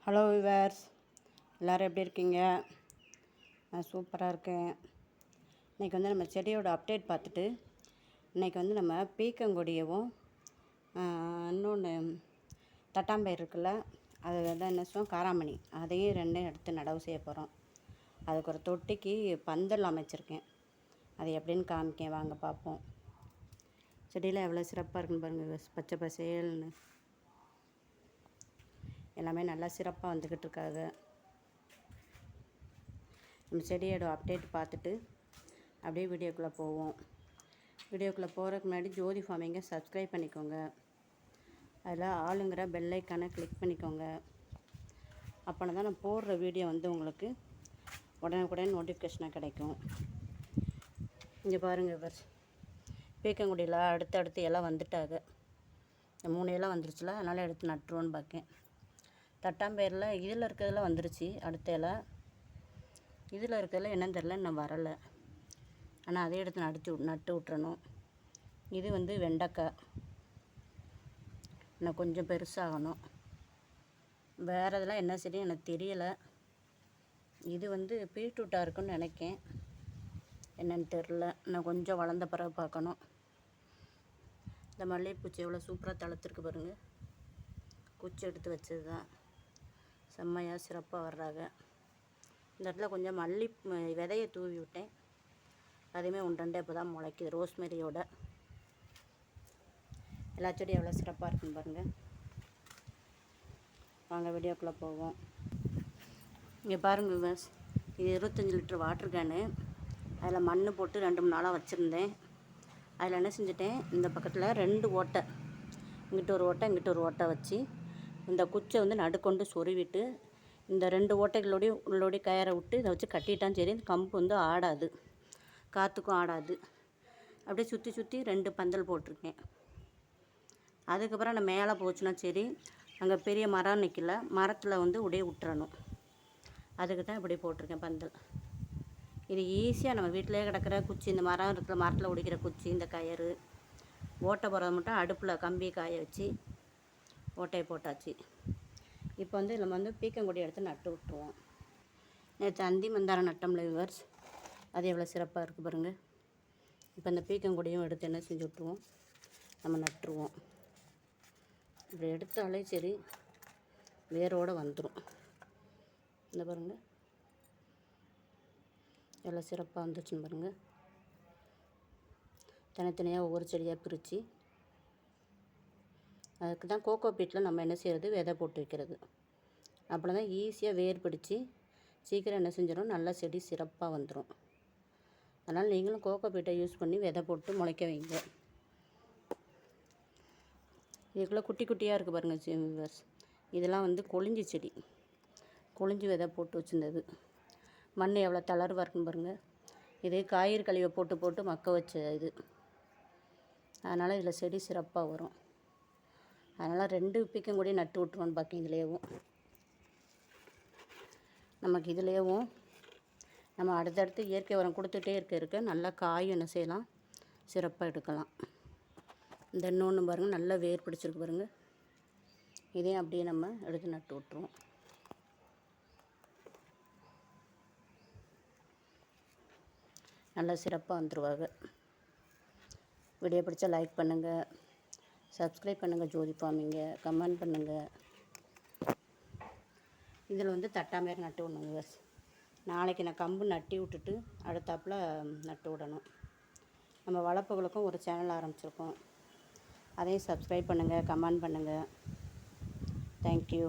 Hello viewers, எல்லோரும் எப்படி இருக்கீங்க? நான் சூப்பராக இருக்கேன். இன்றைக்கி வந்து நம்ம செடியோட அப்டேட் பார்த்துட்டு இன்றைக்கி வந்து நம்ம பீக்கங்கொடியவும் இன்னொன்று தட்டாம்பயிர் இருக்குல்ல, அது தான் என்ன சொல்லுவோம், காராமணி, அதையும் ரெண்டையும் எடுத்து நடவு செய்ய போகிறோம். அதுக்கு ஒரு தொட்டிக்கு பந்தல் அமைச்சிருக்கேன். அது எப்படின்னு காமிக்கேன், வாங்க பார்ப்போம். செடியில் எவ்வளோ சிறப்பாக இருக்குன்னு பாருங்கள், பச்சை பசேல்னு எல்லாமே நல்லா சிறப்பாக வந்துக்கிட்டு இருக்காங்க. நம்ம செடியோட அப்டேட் பார்த்துட்டு அப்படியே வீடியோக்குள்ளே போவோம். வீடியோக்குள்ளே போகிறதுக்கு முன்னாடி ஜோதி ஃபார்மிங்கை சப்ஸ்கிரைப் பண்ணிக்கோங்க. அதில் ஆளுங்கிற பெல்லைக்கானை கிளிக் பண்ணிக்கோங்க. அப்போனா தான் நான் போடுற வீடியோ வந்து உங்களுக்கு உடனுக்குடன் நோட்டிஃபிகேஷனாக கிடைக்கும். இங்கே பாருங்கள், இவர் பீக்கங்குடியில் அடுத்தடுத்து எல்லாம் வந்துட்டாங்க. 3 இலை வந்துருச்சுல, அதனால் எடுத்து நட்டுருவோன்னு பார்க்கேன். தட்டாம்பயிரில் இதில் இருக்கிறதுல வந்துருச்சு, அடுத்த இலை. இதில் இருக்கிறதுல என்னன்னு தெரில, இன்னும் வரலை. ஆனால் அதே எடுத்து நட்டு விட்டுறணும். இது வந்து வெண்டைக்காய், இன்னும் கொஞ்சம் பெருசாகணும். வேறு இதெல்லாம் என்ன செடி எனக்கு தெரியலை. இது வந்து பீட்ரூட்டாக இருக்குன்னு நினைக்கேன், என்னன்னு தெரில. இன்னும் கொஞ்சம் வளர்ந்த பிறகு பார்க்கணும். இந்த மல்லிகைப்பூச்சி எவ்வளோ சூப்பராக தளர்த்துருக்கு பாருங்கள். குச்சி எடுத்து வச்சது தான், செம்மையாக சிறப்பாக வர்றாங்க. இந்த இடத்துல கொஞ்சம் மல்லி விதையை தூவி விட்டேன், அதுவுமே ஒன்றண்டே இப்போ தான் முளைக்குது. ரோஸ்மெரியோட எல்லா செடியும் எவ்வளோ சிறப்பாக இருக்குன்னு பாருங்கள். வாங்க வீடியோக்குள்ளே போவோம். இங்கே பாருங்கள் விவர்ஸ், இது 25 லிட்டர் வாட்டர் கேனு. அதில் மண் போட்டு 2-3 நாளாக வச்சுருந்தேன். அதில் என்ன செஞ்சுட்டேன், இந்த பக்கத்தில் 2 ஓட்டை, இங்கிட்ட ஒரு ஓட்டை இங்கிட்ட ஒரு ஓட்டை வச்சு இந்த குச்சை வந்து நடுக்கொண்டு சொருவிட்டு இந்த 2 ஓட்டைகளோடைய கயரை விட்டு இதை வச்சு கட்டிட்டான். சரி, இந்த கம்பு வந்து ஆடாது, காற்றுக்கும் ஆடாது. அப்படியே சுற்றி சுற்றி 2 பந்தல் போட்டிருக்கேன். அதுக்கப்புறம் நான் மேலே போச்சுன்னா சரி, அங்கே பெரிய மரம் நிற்கல, மரத்தில் வந்து உடைய விட்டுறணும். அதுக்கு தான் இப்படி போட்டிருக்கேன் பந்தல். இது ஈஸியாக நம்ம வீட்டிலே கிடக்கிற குச்சி, இந்த மரம் இருக்கிற மரத்தில் உடைக்கிற குச்சி, இந்த கயிறு, ஓட்டை போடுறது மட்டும் அடுப்பில் கம்பி காய வச்சு ஓட்டையை போட்டாச்சு. இப்போ வந்து நம்ம வந்து பீக்கங்கொடி எடுத்து நட்டு விட்டுருவோம். நேற்று அந்தி மந்தாரம் நட்டோம்ல விவர்ஸ், அது எவ்வளோ சிறப்பாக இருக்குது பாருங்கள். இப்போ இந்த பீக்கங்கொடியும் எடுத்து என்ன செஞ்சு விட்ருவோம், நம்ம நட்டுருவோம். இப்படி எடுத்தாலே சரி, வேரோடு வந்துடும். இந்த பாருங்கள் எவ்வளோ சிறப்பாக வந்துச்சுன்னு பாருங்கள். தனித்தனியாக ஒவ்வொரு செடியாக பிரித்து, அதுக்கு தான் கோகோ பீட்டில் நம்ம என்ன செய்கிறது, விதை போட்டு வைக்கிறது. அப்படி தான் ஈஸியாக வேர் பிடிச்சி சீக்கிரம் என்ன செஞ்சிடும், நல்லா செடி சிறப்பாக வந்துடும். அதனால் நீங்களும் கோகோ பீட்டை யூஸ் பண்ணி விதை போட்டு முளைக்க வைங்க. இதுக்குள்ளே குட்டி குட்டியாக இருக்குது பாருங்கள் விவர்ஸ், இதெல்லாம் வந்து கொழிஞ்சி செடி, கொழிஞ்சி விதை போட்டு வச்சுருந்தது. மண் எவ்வளோ தளர்வாக இருக்குன்னு பாருங்கள். இதே காய்கறி கழிவை போட்டு போட்டு மக்க வச்ச இது, அதனால் இதில் செடி சிறப்பாக வரும். அதனால் 2 பீக்கங்கொடி நட்டு விட்ருவோன்னு பார்க்க. இதுலேயும் நமக்கு இதுலேயும் நம்ம அடுத்தடுத்து இயற்கை உரம் கொடுத்துட்டே இருக்க நல்லா காயும் என்ன செய்யலாம், சிறப்பாக எடுக்கலாம். இந்த இன்னொன்று பாருங்கள், நல்லா வேர் பிடிச்சிருக்கு பாருங்கள். இதையும் அப்படியே நம்ம எடுத்து நட்டு விட்ருவோம். நல்லா சிறப்பாக வந்துடுவாங்க. வீடியோ பிடிச்சா லைக் பண்ணுங்கள், சப்ஸ்கிரைப் பண்ணுங்கள், ஜோதி ஃபார்மிங்க கமெண்ட் பண்ணுங்கள். இதில் வந்து தட்டாம்பயிர் நட்டு விடணும். நாளைக்கு நான் கம்பு நட்டி விட்டுட்டு அடுத்தாப்பில் நட்டு விடணும். நம்ம வளர்ப்புகளுக்கும் ஒரு சேனல் ஆரம்பிச்சிருக்கோம், அதையும் சப்ஸ்கிரைப் பண்ணுங்கள், கமெண்ட் பண்ணுங்கள். தேங்க்யூ.